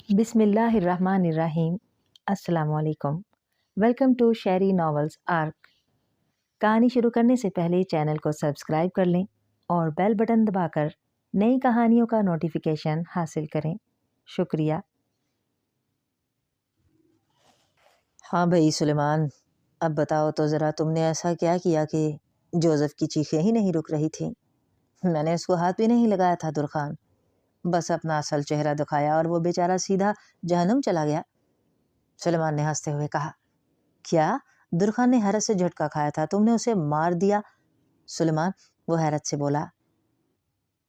बिस्मिल्लाहिर्रहमानिर्रहीम। अस्सलाम वालेकुम। Welcome to Sheri novels arc. कहानी शुरू करने से पहले चैनल को सब्सक्राइब कर लें और बेल बटन दबाकर नई कहानियों का नोटिफिकेशन हासिल करें। शुक्रिया। हाँ भाई सुलेमान, अब बताओ तो ज़रा, तुमने ऐसा क्या किया कि जोसेफ की चीखें ही नहीं रुक रही थी? मैंने उसको हाथ भी नहीं लगाया था दुरखान, बस अपना असल चेहरा दिखाया और वो बेचारा सीधा जहन्नुम चला गया। सुलेमान ने हंसते हुए कहा। क्या? दुरखान ने हैरत से झटका खाया था। तुमने उसे मार दिया? सुलेमान वो हैरत से बोला।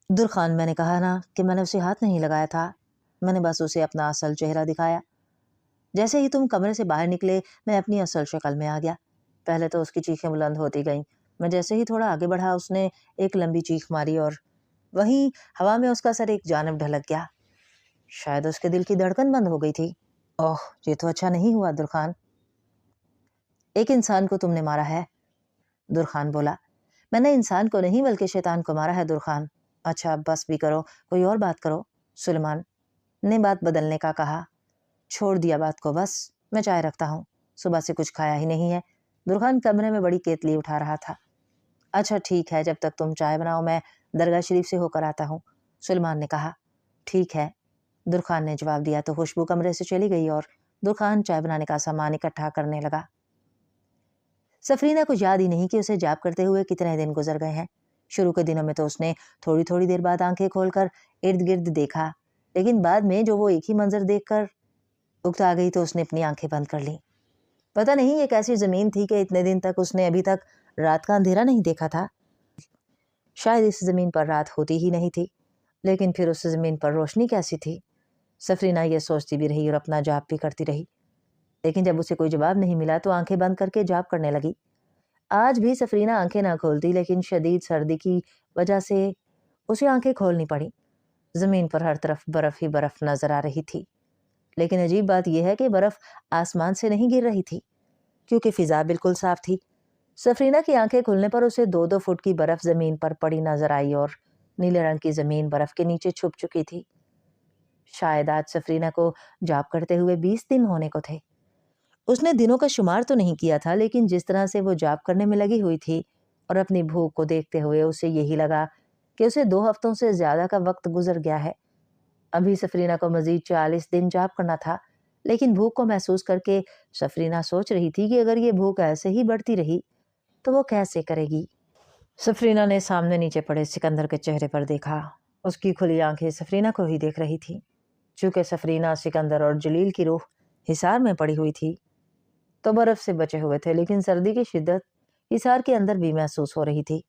दुरखान, मैंने कहा ना कि मैंने उसे हाथ नहीं लगाया था, मैंने बस उसे अपना असल चेहरा दिखाया। जैसे ही तुम कमरे से बाहर निकले मैं अपनी असल शक्ल में आ गया। पहले तो उसकी चीखें बुलंद होती गईं। मैं जैसे ही थोड़ा आगे बढ़ा उसने एक लंबी चीख मारी और वहीं हवा में उसका सर एक जानब ढलक गया। शायद उसके दिल की धड़कन बंद हो गई थी। ओह, ये तो अच्छा नहीं हुआ दुरखान। एक इंसान को तुमने मारा है, दुरखान बोला। मैंने इंसान को नहीं बल्कि शैतान को मारा है दुरखान। अच्छा अब बस भी करो, कोई और बात करो। सुलेमान ने बात बदलने का कहा। छोड़ दिया बात को, बस मैं चाय रखता हूँ, सुबह से कुछ खाया ही नहीं है। दुरखान कमरे में बड़ी केतली उठा रहा था। अच्छा ठीक है, जब तक तुम चाय बनाओ मैं दरगाह शरीफ से होकर आता हूँ, सुलेमान ने कहा। ठीक है, दुरखान ने जवाब दिया तो खुशबू कमरे से चली गई और दुरखान चाय बनाने का सामान इकट्ठा करने लगा। सफरीना को याद ही नहीं कि उसे जाप करते हुए कितने दिन गुजर गए हैं। शुरू के दिनों में तो उसने थोड़ी थोड़ी देर बाद आंखें खोलकर इर्द गिर्द देखा, लेकिन बाद में जो वो एक ही मंजर देखकर उकता गई तो उसने अपनी आंखें बंद कर ली। पता नहीं ये कैसी जमीन थी कि इतने दिन तक उसने अभी तक रात का अंधेरा नहीं देखा था। शायद इस जमीन पर रात होती ही नहीं थी, लेकिन फिर उस जमीन पर रोशनी कैसी थी? सफरीना ये सोचती भी रही और अपना जाप भी करती रही, लेकिन जब उसे कोई जवाब नहीं मिला तो आंखें बंद करके जाप करने लगी। आज भी सफरीना आंखें ना खोलती, लेकिन शदीद सर्दी की वजह से उसे आंखें खोलनी पड़ी। जमीन पर हर तरफ बर्फ ही बर्फ नजर आ रही थी, लेकिन अजीब बात यह है कि बर्फ आसमान से नहीं गिर रही थी, क्योंकि फिजा बिल्कुल साफ थी। सफरीना की आंखें खुलने पर उसे 2-2 फुट की बर्फ जमीन पर पड़ी नजर आई और नीले रंग की जमीन बर्फ के नीचे छुप चुकी थी। शायद आज सफरीना को जाप करते हुए 20 दिन होने को थे। उसने दिनों का शुमार तो नहीं किया था, लेकिन जिस तरह से वो जाप करने में लगी हुई थी और अपनी भूख को देखते हुए उसे यही लगा कि उसे 2 हफ्तों से ज्यादा का वक्त गुजर गया है। अभी सफरीना को मजीद 40 दिन जाप करना था, लेकिन भूख को महसूस करके सफरीना सोच रही थी कि अगर ये भूख ऐसे ही बढ़ती रही तो वो कैसे करेगी। सफरीना ने सामने नीचे पड़े सिकंदर के चेहरे पर देखा। उसकी खुली आंखें सफरीना को ही देख रही थी। चूंकि सफरीना, सिकंदर और जलील की रूह हिसार में पड़ी हुई थी तो बर्फ से बचे हुए थे, लेकिन सर्दी की शिद्दत हिसार के अंदर भी महसूस हो रही थी।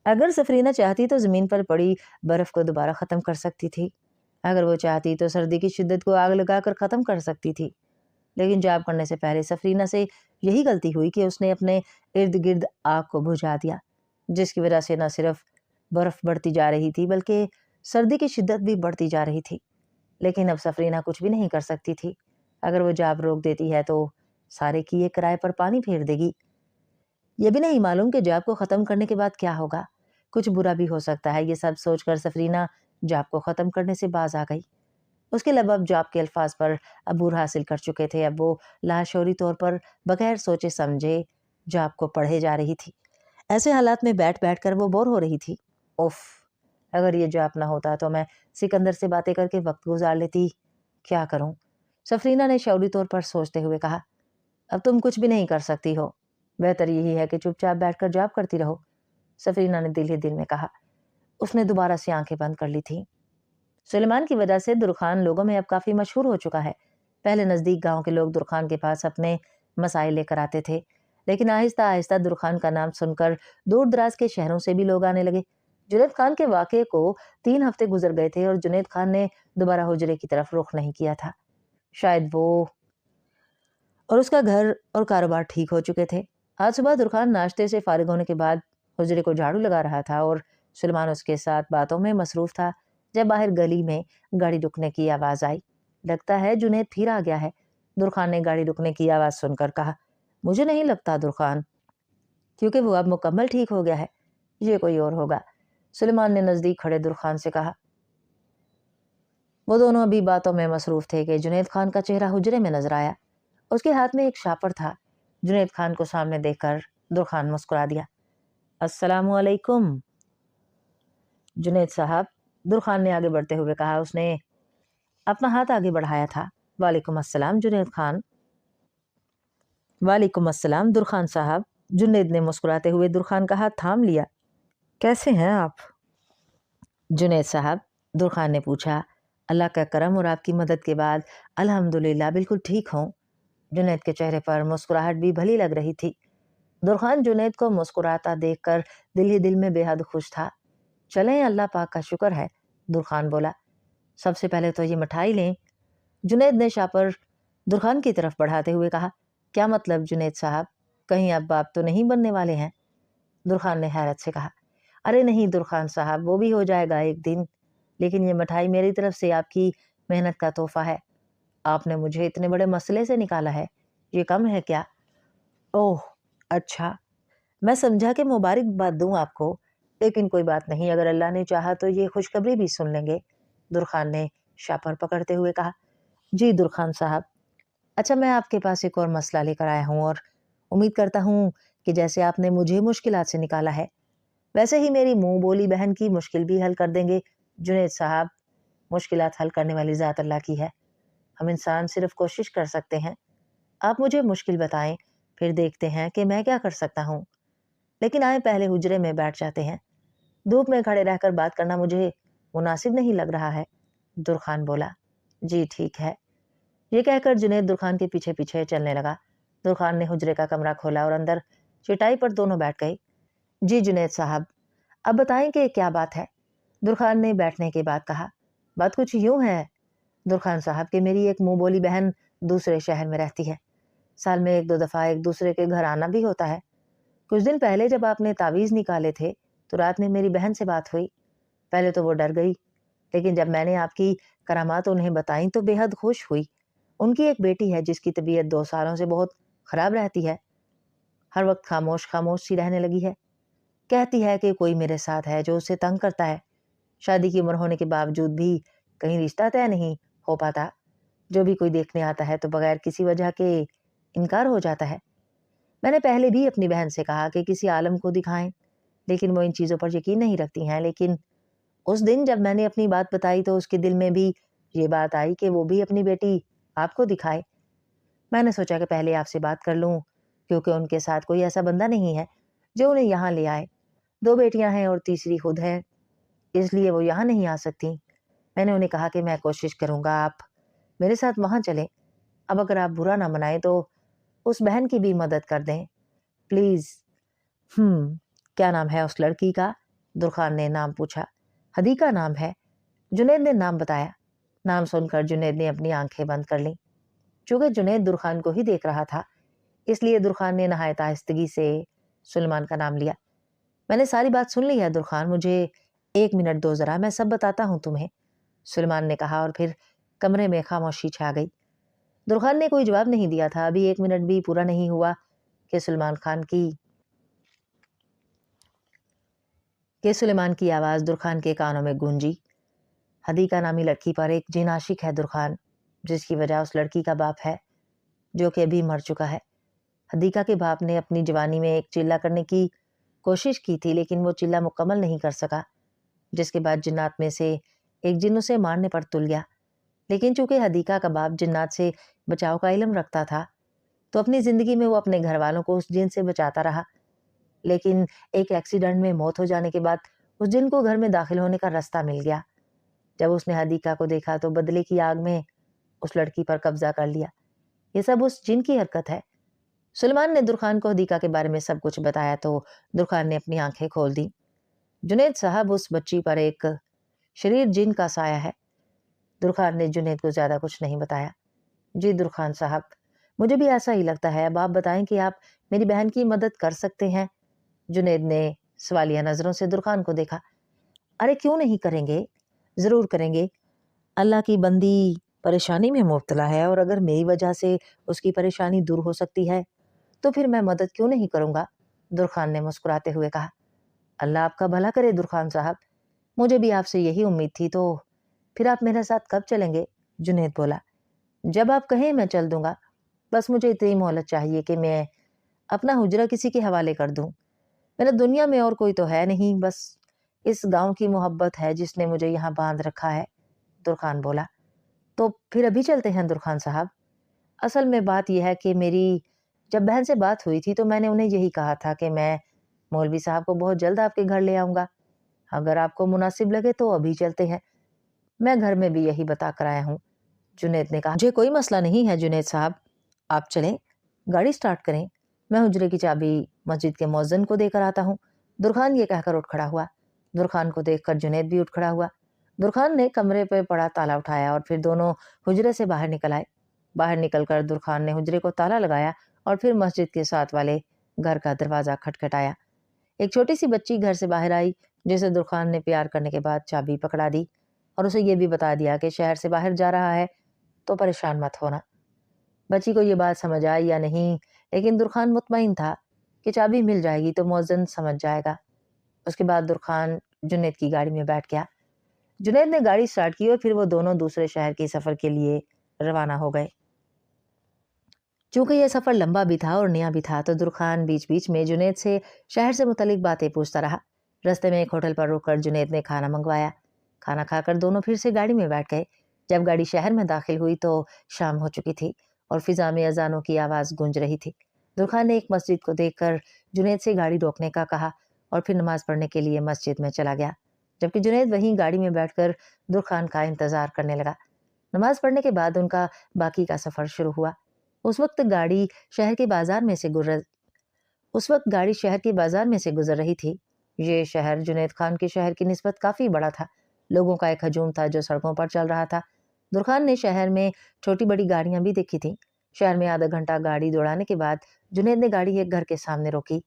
अगर सफरीना चाहती तो जमीन पर पड़ी बर्फ को दोबारा खत्म कर सकती थी। अगर वो चाहती तो सर्दी की शिद्दत को आग लगाकर खत्म कर सकती थी। लेकिन जाप करने से पहले सफरीना से यही गलती हुई कि उसने अपने इर्द गिर्द आग को बुझा दिया, जिसकी वजह से न सिर्फ बर्फ बढ़ती जा रही थी बल्कि सर्दी की शिद्दत भी बढ़ती जा रही थी। लेकिन अब सफरीना कुछ भी नहीं कर सकती थी। अगर वो जाप रोक देती है तो सारे किए किराए पर पानी फेर देगी। ये भी नहीं मालूम कि जाप को खत्म करने के बाद क्या होगा। कुछ बुरा भी हो सकता है। ये सब सोचकर सफरीना जाप को खत्म करने से बाज आ गई। उसके लब अब जाप के अल्फाज पर अबूर हासिल कर चुके थे। अब वो लाशौरी तौर पर बगैर सोचे समझे जाप को पढ़े जा रही थी। ऐसे हालात में बैठ बैठ कर वो बोर हो रही थी। उफ, अगर ये जाप ना होता तो मैं सिकंदर से बातें करके वक्त गुजार लेती। क्या करूं? सफरीना ने शौरी तौर पर सोचते हुए कहा। अब तुम कुछ भी नहीं कर सकती हो, बेहतर यही है कि चुपचाप बैठकर जाप करती रहो, सफरीना ने दिल ही दिल में कहा। उसने दोबारा से आंखें बंद कर ली थी। सुलेमान की वजह से दुरखान लोगों में अब काफी मशहूर हो चुका है। पहले नजदीक गांव के लोग दुरखान के पास अपने मसाइल लेकर आते थे, लेकिन आहिस्ता आहिस्ता दुरखान का नाम सुनकर दूर दराज के शहरों से भी लोग आने लगे। जुनैद खान के वाक़े को 3 हफ्ते गुजर गए थे और जुनैद खान ने दोबारा हुजरे की तरफ रुख नहीं किया था। शायद वो और उसका घर और कारोबार ठीक हो चुके थे। आज सुबह दुरखान नाश्ते से फारिग होने के बाद हुजरे को झाड़ू लगा रहा था और सुलेमान उसके साथ बातों में मसरूफ था जब बाहर गली में गाड़ी रुकने की आवाज आई। लगता है जुनैद फिर आ गया है, दुरखान ने गाड़ी रुकने की आवाज सुनकर कहा। मुझे नहीं लगता दुरखान, क्योंकि वो अब मुकम्मल ठीक हो गया है, ये कोई और होगा, सुलेमान ने नजदीक खड़े दुरखान से कहा। वो दोनों अभी बातों में मसरूफ थे कि जुनैद खान का चेहरा हुजरे में नजर आया। उसके हाथ में एक शापर था। जुनैद खान को सामने देखकर दुरखान मुस्कुरा दिया। अस्सलामु अलैकुम जुनैद साहब, दुरखान ने आगे बढ़ते हुए कहा। उसने अपना हाथ आगे बढ़ाया था। वालेकुम अस्सलाम जुनैद खान। वालेकुम अस्सलाम दुरखान साहब। जुनैद ने मुस्कुराते हुए दुरखान का हाथ थाम लिया। कैसे हैं आप? जुनैद साहब, दुरखान ने पूछा। अल्लाह का करम और आपकी मदद के बाद अल्हम्दुलिल्लाह बिल्कुल ठीक हूँ। जुनैद के चेहरे पर मुस्कुराहट भी भली लग रही थी। दुरखान जुनैद को मुस्कुराता देखकर दिल ही दिल में बेहद खुश था। चलें, अल्लाह पाक का शुक्र है, दुरखान बोला। सबसे पहले तो ये मिठाई लें। जुनैद ने शापर दुरखान की तरफ बढ़ाते हुए कहा। क्या मतलब जुनैद साहब, कहीं अब आप तो नहीं बनने वाले हैं? दुरखान ने हैरत से कहा। अरे नहीं दुरखान साहब, वो भी हो जाएगा एक दिन, लेकिन ये मिठाई मेरी तरफ से आपकी मेहनत का तोहफा है। आपने मुझे इतने बड़े मसले से निकाला है, ये कम है क्या? ओह अच्छा, मैं समझा कि मुबारकबाद दूं आपको, लेकिन कोई बात नहीं, अगर अल्लाह ने चाहा तो ये खुशखबरी भी सुन लेंगे, दुरखान ने शापर पकड़ते हुए कहा। जी दुरखान साहब, अच्छा मैं आपके पास एक और मसला लेकर आया हूँ और उम्मीद करता हूँ कि जैसे आपने मुझे मुश्किलात से निकाला है, वैसे ही मेरी मुंह बोली बहन की मुश्किल भी हल कर देंगे। जुनैद साहब, मुश्किलात हल करने वाली ज़ात अल्लाह की है, हम इंसान सिर्फ कोशिश कर सकते हैं। आप मुझे मुश्किल बताएं, फिर देखते हैं कि मैं क्या कर सकता हूँ। लेकिन आए पहले हुजरे में बैठ जाते हैं, धूप में खड़े रहकर बात करना मुझे मुनासिब नहीं लग रहा है, दुरखान बोला। जी ठीक है। ये कहकर जुनैद दुरखान के पीछे पीछे चलने लगा। दुरखान ने हुजरे का कमरा खोला और अंदर चटाई पर दोनों बैठ गए। जी जुनैद साहब, अब बताएं कि क्या बात है, दुरखान ने बैठने के बाद कहा। बात कुछ यूं है दुरखान साहब कि मेरी एक मुंह बोली बहन दूसरे शहर में रहती है। साल में एक दो दफा एक दूसरे के घर आना भी होता है। कुछ दिन पहले जब आपने तावीज़ निकाले थे तो रात में मेरी बहन से बात हुई। पहले तो वो डर गई, लेकिन जब मैंने आपकी करामात उन्हें बताई तो बेहद खुश हुई। उनकी एक बेटी है जिसकी तबीयत 2 सालों से बहुत खराब रहती है। हर वक्त खामोश खामोश सी रहने लगी है। कहती है कि कोई मेरे साथ है जो उसे तंग करता है। शादी की उम्र होने के बावजूद भी कहीं रिश्ता तय नहीं हो पाता। जो भी कोई देखने आता है तो बगैर किसी वजह के इनकार हो जाता है। मैंने पहले भी अपनी बहन से कहा कि किसी आलम को दिखाएं, लेकिन वो इन चीज़ों पर यकीन नहीं रखती हैं। लेकिन उस दिन जब मैंने अपनी बात बताई तो उसके दिल में भी ये बात आई कि वो भी अपनी बेटी आपको दिखाए। मैंने सोचा कि पहले आपसे बात कर लूं, क्योंकि उनके साथ कोई ऐसा बंदा नहीं है जो उन्हें यहाँ ले आए। 2 बेटियां हैं और तीसरी खुद है, इसलिए वो यहाँ नहीं आ सकती। मैंने उन्हें कहा कि मैं कोशिश करूंगा, आप मेरे साथ वहाँ चलें। अब अगर आप बुरा ना मनाएं तो उस बहन की भी मदद कर दें, प्लीज़। क्या नाम है उस लड़की का? दुरखान ने नाम पूछा। हदीका नाम है, जुनैद ने नाम बताया। नाम सुनकर जुनैद ने अपनी आंखें बंद कर लीं। चूंकि जुनैद दुरखान को ही देख रहा था, इसलिए दुरखान ने नहायत आहिस्तगी से सुलेमान का नाम लिया। मैंने सारी बात सुन ली है दुरखान, मुझे 1 मिनट दो जरा, मैं सब बताता हूँ तुम्हें, सुलेमान ने कहा और फिर कमरे में खामोशी छा गई। दुरखान ने कोई जवाब नहीं दिया था। अभी 1 मिनट भी पूरा नहीं हुआ कि सुलेमान की आवाज़ दुरखान के कानों में गूंजी। हदीका नामी लड़की पर एक जिन आशिक है दुरखान, जिसकी वजह उस लड़की का बाप है जो कि अभी मर चुका है। हदीका के बाप ने अपनी जवानी में एक चिल्ला करने की कोशिश की थी, लेकिन वो चिल्ला मुकम्मल नहीं कर सका, जिसके बाद जिन्नात में से एक जिन उसे मारने पर तुल गया। लेकिन चूंकि हदीका का बाप जिन्नात से बचाव का इल्म रखता था, तो अपनी ज़िंदगी में वो अपने घर वालों को उस जिन से बचाता रहा। लेकिन एक एक्सीडेंट में मौत हो जाने के बाद उस जिन को घर में दाखिल होने का रास्ता मिल गया। जब उसने हदीका को देखा तो बदले की आग में उस लड़की पर कब्जा कर लिया। ये सब उस जिन की हरकत है। सुलेमान ने दुरखान को हदीका के बारे में सब कुछ बताया तो दुरखान ने अपनी आंखें खोल दी। जुनैद साहब, उस बच्ची पर एक शरीर जिन का साया है। दुरखान ने जुनैद को ज्यादा कुछ नहीं बताया। जी दुरखान साहब, मुझे भी ऐसा ही लगता है। अब आप बताएं कि आप मेरी बहन की मदद कर सकते हैं। जुनैद ने सवालिया नजरों से दुरखान को देखा। अरे क्यों नहीं करेंगे, जरूर करेंगे। अल्लाह की बंदी परेशानी में मुब्तला है और अगर मेरी वजह से उसकी परेशानी दूर हो सकती है तो फिर मैं मदद क्यों नहीं करूंगा, दुरखान ने मुस्कुराते हुए कहा। अल्लाह आपका भला करे दुरखान साहब, मुझे भी आपसे यही उम्मीद थी, तो پھر آپ میرے ساتھ کب چلیں گے؟ جنید بولا۔ جب آپ کہیں میں چل دوں گا، بس مجھے اتنی مہلت چاہیے کہ میں اپنا حجرہ کسی کے حوالے کر دوں۔ میرے دنیا میں اور کوئی تو ہے نہیں، بس اس گاؤں کی محبت ہے جس نے مجھے یہاں باندھ رکھا ہے، درخان بولا۔ تو پھر ابھی چلتے ہیں درخان صاحب؟ اصل میں بات یہ ہے کہ میری جب بہن سے بات ہوئی تھی تو میں نے انہیں یہی کہا تھا کہ میں مولوی صاحب کو بہت جلد آپ کے گھر لے آؤں گا، اگر آپ کو مناسب لگے تو ابھی چلتے ہیں۔ میں گھر میں بھی یہی بتا کر آیا ہوں، جنید نے کہا۔ مجھے کوئی مسئلہ نہیں ہے جنید صاحب، آپ چلیں، گاڑی سٹارٹ کریں، میں حجرے کی چابی مسجد کے مؤذن کو دے کر آتا ہوں۔ درخان یہ کہہ کر اٹھ کھڑا ہوا۔ درخان کو دیکھ کر جنید بھی اٹھ کھڑا ہوا۔ درخان نے کمرے پہ پڑا تالا اٹھایا اور پھر دونوں حجرے سے باہر نکل آئے۔ باہر نکل کر درخان نے حجرے کو تالا لگایا اور پھر مسجد کے ساتھ والے گھر کا دروازہ کھٹکھٹایا۔ ایک چھوٹی سی بچی گھر سے باہر آئی جسے درخان نے پیار کرنے کے بعد چابی پکڑا دی اور اسے یہ بھی بتا دیا کہ شہر سے باہر جا رہا ہے تو پریشان مت ہونا۔ بچی کو یہ بات سمجھ آئی یا نہیں، لیکن درخان مطمئن تھا کہ چابی مل جائے گی تو مؤذن سمجھ جائے گا۔ اس کے بعد درخان جنید کی گاڑی میں بیٹھ گیا۔ جنید نے گاڑی سٹارٹ کی اور پھر وہ دونوں دوسرے شہر کے سفر کے لیے روانہ ہو گئے۔ چونکہ یہ سفر لمبا بھی تھا اور نیا بھی تھا تو درخان بیچ بیچ میں جنید سے شہر سے متعلق باتیں پوچھتا رہا۔ رستے میں ایک ہوٹل پر رک کر جنید نے کھانا منگوایا۔ کھانا کھا کر دونوں پھر سے گاڑی میں بیٹھ گئے۔ جب گاڑی شہر میں داخل ہوئی تو شام ہو چکی تھی اور فضا میں اذانوں کی آواز گونج رہی تھی۔ درخان نے ایک مسجد کو دیکھ کر جنید سے گاڑی روکنے کا کہا اور پھر نماز پڑھنے کے لیے مسجد میں چلا گیا، جبکہ جنید وہیں گاڑی میں بیٹھ کر درخان کا انتظار کرنے لگا۔ نماز پڑھنے کے بعد ان کا باقی کا سفر شروع ہوا۔ اس وقت گاڑی شہر کے بازار میں سے گزر رہی تھی۔ یہ شہر جنید خان کے شہر کی نسبت کافی بڑا تھا۔ لوگوں کا ایک ہجوم تھا جو سڑکوں پر چل رہا تھا۔ درخان نے شہر میں چھوٹی بڑی گاڑیاں بھی دیکھی تھیں۔ شہر میں آدھا گھنٹہ گاڑی دوڑانے کے بعد جنید نے گاڑی ایک گھر کے سامنے روکی۔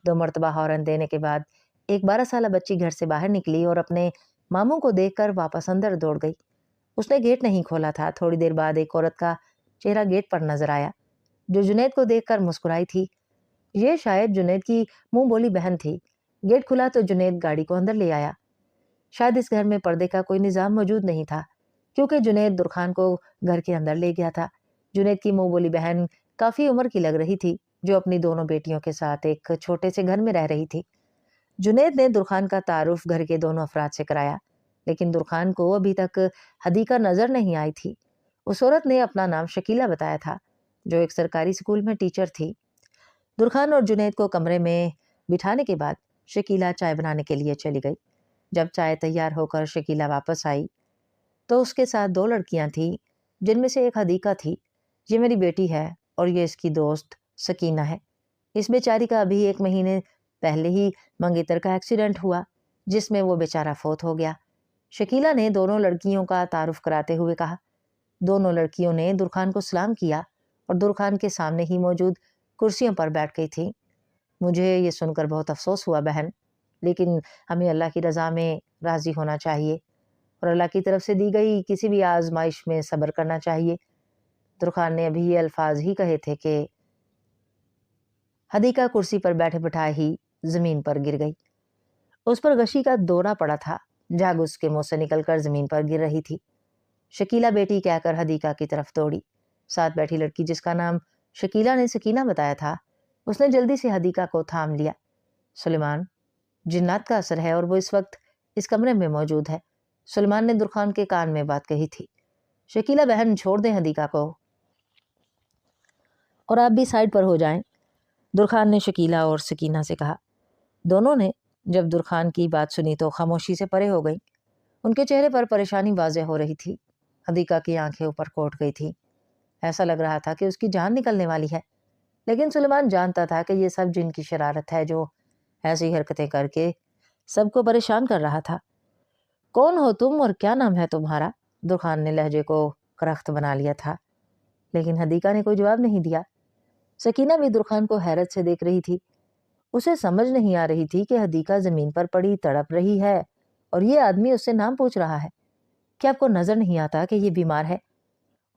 2 مرتبہ ہارن دینے کے بعد ایک 12 سالہ بچی گھر سے باہر نکلی اور اپنے ماموں کو دیکھ کر واپس اندر دوڑ گئی۔ اس نے گیٹ نہیں کھولا تھا۔ تھوڑی دیر بعد ایک عورت کا چہرہ گیٹ پر نظر آیا جو جنید کو دیکھ کر مسکرائی تھی۔ یہ شاید جنید کی منہ بولی بہن تھی۔ گیٹ کھلا تو جنید گاڑی کو اندر لے آیا۔ شاید اس گھر میں پردے کا کوئی نظام موجود نہیں تھا کیونکہ جنید درخان کو گھر کے اندر لے گیا تھا۔ جنید کی منہ بولی بہن کافی عمر کی لگ رہی تھی جو اپنی دونوں بیٹیوں کے ساتھ ایک چھوٹے سے گھر میں رہ رہی تھی۔ جنید نے درخان کا تعارف گھر کے دونوں افراد سے کرایا، لیکن درخان کو ابھی تک حدیقہ نظر نہیں آئی تھی۔ اس عورت نے اپنا نام شکیلہ بتایا تھا جو ایک سرکاری اسکول میں ٹیچر تھی۔ درخان اور جنید کو کمرے میں بٹھانے کے بعد شکیلہ چائے بنانے کے لیے چلی گئی۔ جب چائے تیار ہو کر شکیلہ واپس آئی تو اس کے ساتھ 2 لڑکیاں تھیں جن میں سے ایک حدیقہ تھی۔ یہ میری بیٹی ہے اور یہ اس کی دوست سکینہ ہے۔ اس بیچاری کا ابھی 1 مہینے پہلے ہی منگیتر کا ایکسیڈنٹ ہوا جس میں وہ بیچارہ فوت ہو گیا، شکیلہ نے دونوں لڑکیوں کا تعارف کراتے ہوئے کہا۔ دونوں لڑکیوں نے درخان کو سلام کیا اور درخان کے سامنے ہی موجود کرسیوں پر بیٹھ گئی تھی۔ مجھے یہ سن کر بہت افسوس ہوا بہن، لیکن ہمیں اللہ کی رضا میں راضی ہونا چاہیے اور اللہ کی طرف سے دی گئی کسی بھی آزمائش میں صبر کرنا چاہیے۔ درخان نے ابھی یہ الفاظ ہی کہے تھے کہ حدیقہ کرسی پر بیٹھے بٹھائے ہی زمین پر گر گئی۔ اس پر غشی کا دورہ پڑا تھا، جھاگ اس کے منہ سے نکل کر زمین پر گر رہی تھی۔ شکیلہ بیٹی کہہ کر حدیقہ کی طرف دوڑی۔ ساتھ بیٹھی لڑکی جس کا نام شکیلہ نے سکینہ بتایا تھا، اس نے جلدی سے حدیقہ کو تھام لیا۔ سلیمان، جنات کا اثر ہے اور وہ اس وقت اس کمرے میں موجود ہے، سلیمان نے درخان کے کان میں بات کہی تھی۔ شکیلہ بہن چھوڑ دیں حدیقہ کو اور آپ بھی سائڈ پر ہو جائیں، درخان نے شکیلہ اور سکینہ سے کہا۔ دونوں نے جب درخان کی بات سنی تو خاموشی سے پرے ہو گئیں۔ ان کے چہرے پر پریشانی واضح ہو رہی تھی۔ حدیقہ کی آنکھیں اوپر کوٹ گئی تھی، ایسا لگ رہا تھا کہ اس کی جان نکلنے والی ہے، لیکن سلیمان جانتا تھا کہ یہ سب جن کی شرارت ہے جو ایسی حرکتیں کر کے سب کو پریشان کر رہا تھا۔ کون ہو تم اور کیا نام ہے تمہارا؟ درخان نے لہجے کو کرخت بنا لیا تھا، لیکن حدیقہ نے کوئی جواب نہیں دیا۔ سکینہ بھی درخان کو حیرت سے دیکھ رہی تھی۔ اسے سمجھ نہیں آ رہی تھی کہ حدیقہ زمین پر پڑی تڑپ رہی ہے اور یہ آدمی اس سے نام پوچھ رہا ہے۔ کیا آپ کو نظر نہیں آتا کہ یہ بیمار ہے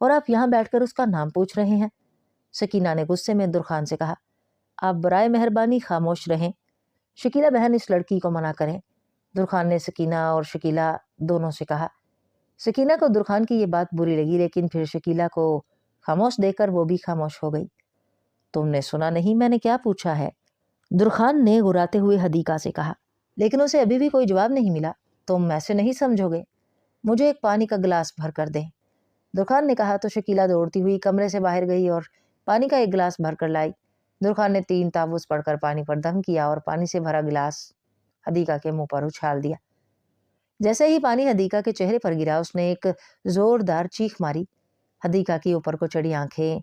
اور آپ یہاں بیٹھ کر اس کا نام پوچھ رہے ہیں؟ سکینہ نے غصے میں درخان سے کہا۔ آپ برائے مہربانی خاموش رہیں، شکیلہ بہن اس لڑکی کو منع کریں، درخان نے سکینہ اور شکیلہ دونوں سے کہا۔ सकीना को दुरखान की ये बात बुरी लगी, लेकिन फिर शकीला को खामोश देखकर वो भी खामोश हो गई। तुमने सुना नहीं मैंने क्या पूछा है? दुरखान ने गुर्राते हुए हदीका से कहा, लेकिन उसे अभी भी कोई जवाब नहीं मिला। तुम ऐसे नहीं समझोगे, मुझे एक पानी का गिलास भर कर दें। दुरखान ने कहा तो शकीला दौड़ती हुई कमरे से बाहर गई और पानी का एक गिलास भर कर लाई। दुरखान ने 3 तावुज़ पढ़कर पानी पर दम किया और पानी से भरा गिलास हदीका के मुंह पर उछाल दिया। जैसे ही पानी हदीका के चेहरे पर गिरा, उसने एक जोरदार चीख मारी। हदीका की ऊपर को चढ़ी आंखें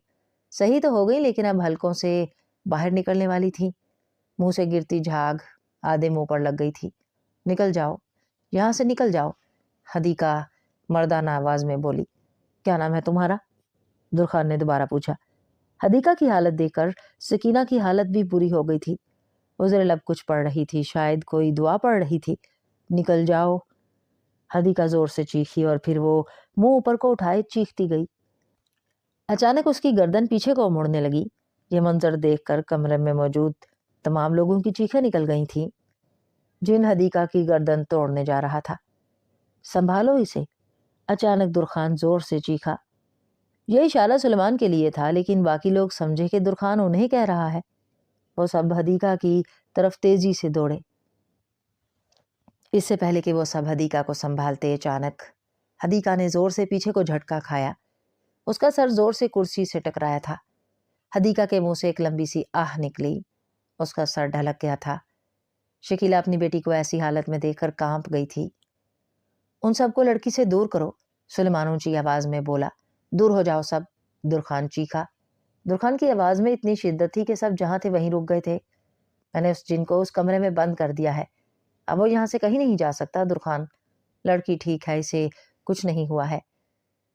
सही तो हो गई, लेकिन अब हलकों से बाहर निकलने वाली थी। मुंह से गिरती झाग आधे मुंह पर लग गई थी। निकल जाओ, यहां से निकल जाओ, हदीका मर्दाना आवाज में बोली। क्या नाम है तुम्हारा? दुरखान ने दोबारा पूछा। हदीका की हालत देखकर सकीना की हालत भी बुरी हो गई थी। उजरे लब कुछ पढ़ रही थी, शायद कोई दुआ पढ़ रही थी। निकल जाओ, हदीका जोर से चीखी और फिर वो मुंह ऊपर को उठाए चीखती गई। अचानक उसकी गर्दन पीछे को मुड़ने लगी। ये मंजर देखकर कमरे में मौजूद तमाम लोगों की चीखें निकल गई थीं। जिन हदीका की गर्दन तोड़ने जा रहा था। संभालो इसे, अचानक दुरखान जोर से चीखा। यह इशारा सुलेमान के लिए था, लेकिन बाकी लोग समझे कि दुरखान उन्हें कह रहा है। वो सब हदीका की तरफ तेजी से दौड़े। इससे पहले कि वो सब हदीका को संभालते, अचानक हदीका ने जोर से पीछे को झटका खाया। उसका सर जोर से कुर्सी से टकराया था। हदीका के मुंह से एक लंबी सी आह निकली। उसका सर ढलक गया था। शकीला अपनी बेटी को ऐसी हालत में देखकर कांप गई थी। उन सबको लड़की से दूर करो, सुलेमान ऊंची आवाज में बोला। दूर हो जाओ सब, दुरखान चीखा। दुरखान की आवाज में इतनी शिद्दत थी कि सब जहां थे वहीं रुक गए थे। मैंने उस जिन को उस कमरे में बंद कर दिया है, अब वो यहाँ से कहीं नहीं जा सकता। दुरखान, लड़की ठीक है, इसे कुछ नहीं हुआ है।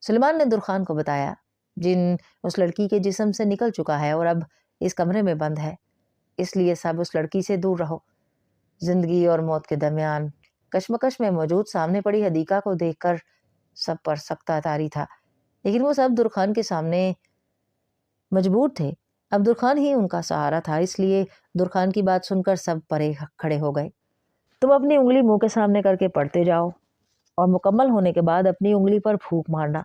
सुलेमान ने दुरखान को बताया। जिन उस लड़की के जिस्म से निकल चुका है और अब इस कमरे में बंद है, इसलिए सब उस लड़की से दूर रहो। जिंदगी और मौत के दरमियान कश्मकश में मौजूद सामने पड़ी हदीका को देखकर सब पर सख्ता तारी था, लेकिन वो सब दुरखान के सामने मजबूर थे। अब दुरखान ही उनका सहारा था, इसलिए दुरखान की बात सुनकर सब परे खड़े हो गए। तुम अपनी उंगली मुंह के सामने करके पढ़ते जाओ और मुकम्मल होने के बाद अपनी उंगली पर फूंक मारना।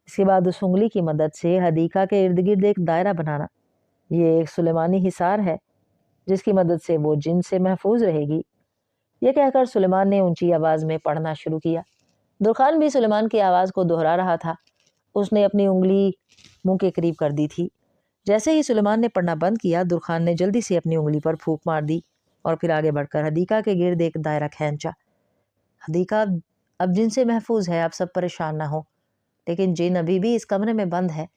इसके बाद उस उंगली की मदद से हदीका के इर्द गिर्द एक दायरा बनाना। ये एक सुलेमानी हिसार है जिसकी मदद से वो जिन से महफूज रहेगी। ये कहकर सुलेमान ने ऊंची आवाज में पढ़ना शुरू किया। दुरखान भी सुलेमान की आवाज को दोहरा रहा था। उसने अपनी उंगली मुंह के करीब कर दी थी। जैसे ही सुलेमान ने पढ़ना बंद किया, दुरखान ने जल्दी से अपनी उंगली पर फूंक मार दी और फिर आगे बढ़कर हदीका के गिर्द एक दायरा खींचा। हदीका अब जिन से महफूज है, आप सब परेशान ना हो, लेकिन जिन अभी भी इस कमरे में बंद है।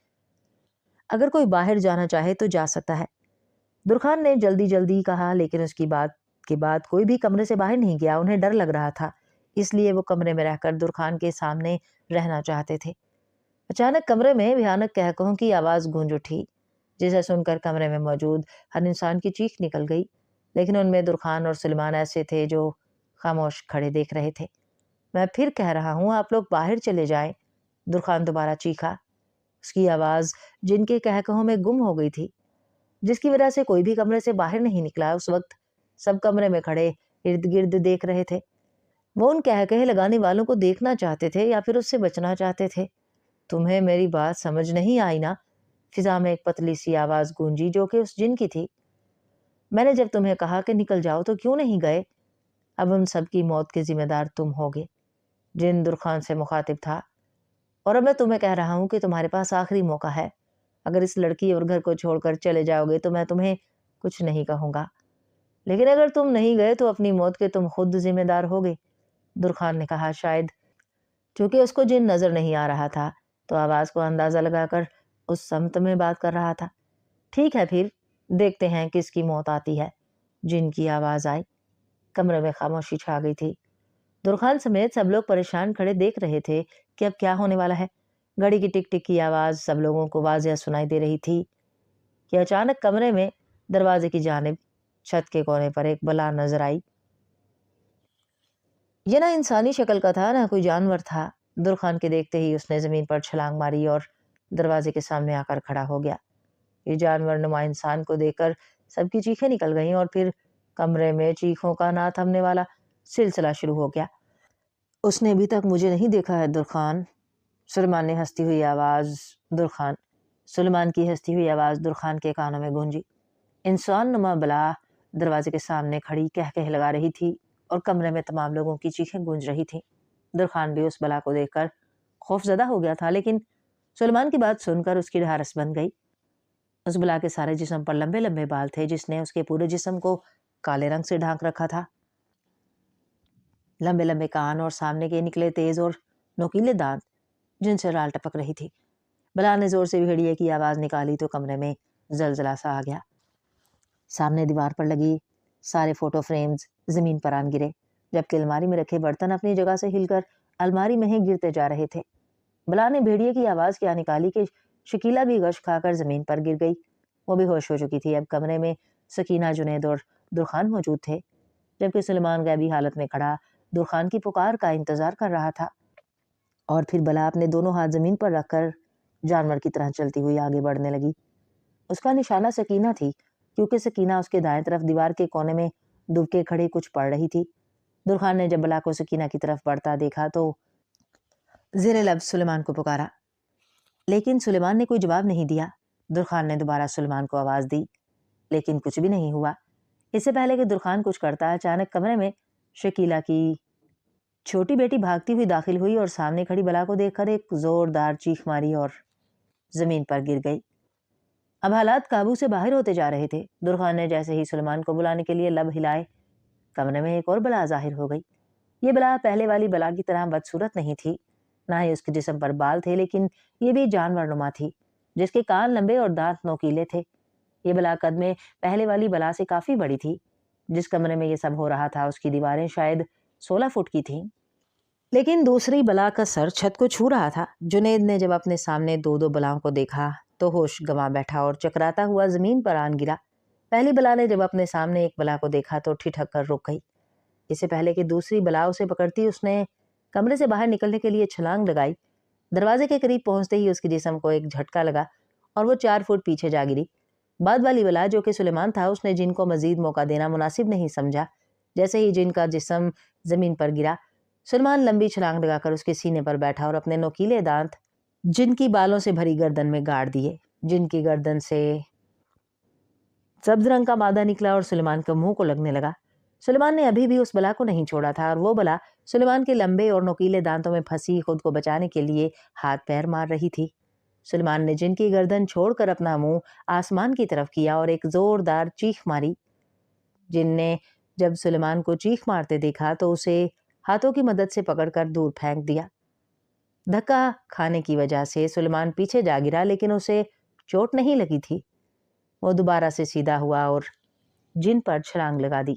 अगर कोई बाहर जाना चाहे तो जा सकता है। दुरखान ने जल्दी जल्दी कहा, लेकिन उसकी बात के बाद कोई भी कमरे से बाहर नहीं गया। उन्हें डर लग रहा था, इसलिए वो कमरे में रहकर दुरखान के सामने रहना चाहते थे। अचानक कमरे में भयानक कहकहों की आवाज गूंज उठी, जिसे सुनकर कमरे में मौजूद हर इंसान की चीख निकल गई। लेकिन उनमें दुरखान और सुलेमान ऐसे थे जो खामोश खड़े देख रहे थे। मैं फिर कह रहा हूं, आप लोग बाहर चले जाएं, दुरखान दोबारा चीखा। उसकी आवाज जिनके कहकहों में गुम हो गई थी, जिसकी वजह से कोई भी कमरे से बाहर नहीं निकला। उस वक्त सब कमरे में खड़े इर्द गिर्द देख रहे थे। वो उन कहकहे लगाने वालों को देखना चाहते थे या फिर उससे बचना चाहते थे। तुम्हें मेरी बात समझ नहीं आई ना? फिजा में एक पतली सी आवाज गूंजी जो कि उस जिन की थी। मैंने जब तुम्हें कहा कि निकल जाओ तो क्यों नहीं गए? अब उन सब की मौत के जिम्मेदार तुम होगे। जिन दुरखान से मुखातिब था। और अब मैं तुम्हें कह रहा हूं कि तुम्हारे पास आखिरी मौका है। अगर इस लड़की और घर को छोड़कर चले जाओगे तो मैं तुम्हें कुछ नहीं कहूंगा, लेकिन अगर तुम नहीं गए तो अपनी मौत के तुम खुद जिम्मेदार होगे। दुरखान ने कहा। शायद क्योंकि उसको जिन नजर नहीं आ रहा था, तो आवाज को अंदाजा लगाकर उस समत में बात कर रहा था। ठीक है, फिर देखते हैं किसकी मौत आती है। जिन की आवाज आई। कमरे में खामोशी छा गई थी। दुरखान समेत सब लोग परेशान खड़े देख रहे थे कि अब क्या होने वाला है। घड़ी की टिक टिक की आवाज सब लोगों को वाज़िया सुनाई दे रही थी कि अचानक कमरे में दरवाजे की जानिब छत के कोने पर एक बला नजर आई। ये ना इंसानी शक्ल का था, ना कोई जानवर था। दुरखान के देखते ही उसने जमीन पर छलांग मारी और दरवाजे के सामने आकर खड़ा हो गया। ये जानवर नुमा इंसान को देखकर सबकी चीखें निकल गईं और फिर कमरे में चीखों का ना थमने वाला सिलसिला शुरू हो गया। اس نے ابھی تک مجھے نہیں دیکھا ہے درخان۔ سلیمان کی ہنستی ہوئی آواز درخان کے کانوں میں گونجی۔ انسان نما بلا دروازے کے سامنے کھڑی کہہ لگا رہی تھی اور کمرے میں تمام لوگوں کی چیخیں گونج رہی تھیں۔ درخان بھی اس بلا کو دیکھ کر خوف زدہ ہو گیا تھا، لیکن سلیمان کی بات سن کر اس کی ڈھارس بن گئی۔ اس بلا کے سارے جسم پر لمبے لمبے بال تھے، جس نے اس کے پورے جسم کو کالے رنگ سے ڈھانک رکھا تھا۔ لمبے لمبے کان اور سامنے کے نکلے تیز اور نوکیلے دانت جن سے رال ٹپک رہی تھی۔ بلا نے زور سے بھیڑیے کی آواز نکالی تو کمرے میں زلزلہ سا آ گیا۔ سامنے دیوار پر لگی سارے فوٹو فریمز زمین پر آن گرے، جبکہ الماری میں رکھے برتن اپنی جگہ سے ہل کر الماری میں ہی گرتے جا رہے تھے۔ بلا نے بھیڑیے کی آواز کیا نکالی کہ شکیلا بھی غش کھا کر زمین پر گر گئی۔ وہ بھی ہوش ہو چکی تھی۔ اب کمرے میں سکینہ، جنید اور درخان موجود تھے، جبکہ سلیمان غیبی حالت میں کھڑا درخان کی پکار کا انتظار کر رہا تھا۔ اور پھر بلا اپنے دونوں ہاتھ زمین پر رکھ کر جانور کی طرح چلتی ہوئی آگے بڑھنے لگی۔ اس کا نشانہ سکینہ تھی، کیونکہ سکینہ اس کے دائیں طرف دیوار کے کونے میں دبکے کھڑے کچھ پڑھ رہی تھی۔ درخان نے جب بلا کو سکینہ کی طرف بڑھتا دیکھا تو زیر لب سلیمان کو پکارا، لیکن سلیمان نے کوئی جواب نہیں دیا۔ درخان نے دوبارہ سلیمان کو آواز دی، لیکن کچھ بھی نہیں ہوا۔ اس سے پہلے کہ درخان کچھ کرتا، اچانک کمرے میں شکیلا کی چھوٹی بیٹی بھاگتی ہوئی داخل ہوئی اور سامنے کھڑی بلا کو دیکھ کر ایک زوردار چیخ ماری اور زمین پر گر گئی۔ اب حالات قابو سے باہر ہوتے جا رہے تھے۔ درخان نے جیسے ہی سلیمان کو بلانے کے لیے لب ہلائے، کمرے میں ایک اور بلا ظاہر ہو گئی۔ یہ بلا پہلے والی بلا کی طرح بدصورت نہیں تھی، نہ ہی اس کے جسم پر بال تھے، لیکن یہ بھی جانور نما تھی، جس کے کان لمبے اور دانت نوکیلے تھے۔ یہ بلا قد میں پہلے والی بلا سے کافی بڑی تھی۔ جس کمرے میں یہ سب ہو رہا تھا اس کی دیواریں شاید 16 فٹ کی تھیں، لیکن دوسری بلا کا سر چھت کو چھو رہا تھا۔ جنید نے جب اپنے سامنے دو بلاؤں کو دیکھا تو ہوش گنوا بیٹھا اور چکراتا ہوا زمین پر آن گرا۔ پہلی بلا نے جب اپنے سامنے ایک بلا کو دیکھا تو ٹھٹک کر رک گئی۔ اس سے پہلے کہ دوسری بلا اسے پکڑتی، اس نے کمرے سے باہر نکلنے کے لیے چھلانگ لگائی۔ دروازے کے قریب پہنچتے ہی اس کے جسم کو ایک جھٹکا لگا اور وہ 4 فٹ پیچھے جا گری۔ بعد والی بلا جو کہ سلیمان تھا، اس نے جن کو مزید موقع دینا مناسب نہیں سمجھا۔ جیسے ہی جن کا جسم زمین پر گرا، سلیمان لمبی چھلانگ لگا کر اس کے سینے پر بیٹھا اور اپنے نوکیلے دانت جن کی بالوں سے بھری گردن میں گاڑ دیے۔ جن کی گردن سے سبز رنگ کا مادہ نکلا اور سلیمان کے منہ کو لگنے لگا۔ سلیمان نے ابھی بھی اس بلا کو نہیں چھوڑا تھا اور وہ بلا سلیمان کے لمبے اور نوکیلے دانتوں میں پھنسی خود کو بچانے کے لیے ہاتھ پیر مار رہی تھی۔ سلیمان نے جن کی گردن چھوڑ کر اپنا منہ آسمان کی طرف کیا اور ایک زوردار چیخ ماری۔ جن نے جب سلیمان کو چیخ مارتے دیکھا تو اسے ہاتھوں کی مدد سے پکڑ کر دور پھینک دیا۔ دھکا کھانے کی وجہ سے سلیمان پیچھے جا گرا، لیکن اسے چوٹ نہیں لگی تھی۔ وہ دوبارہ سے سیدھا ہوا اور جن پر چھلانگ لگا دی۔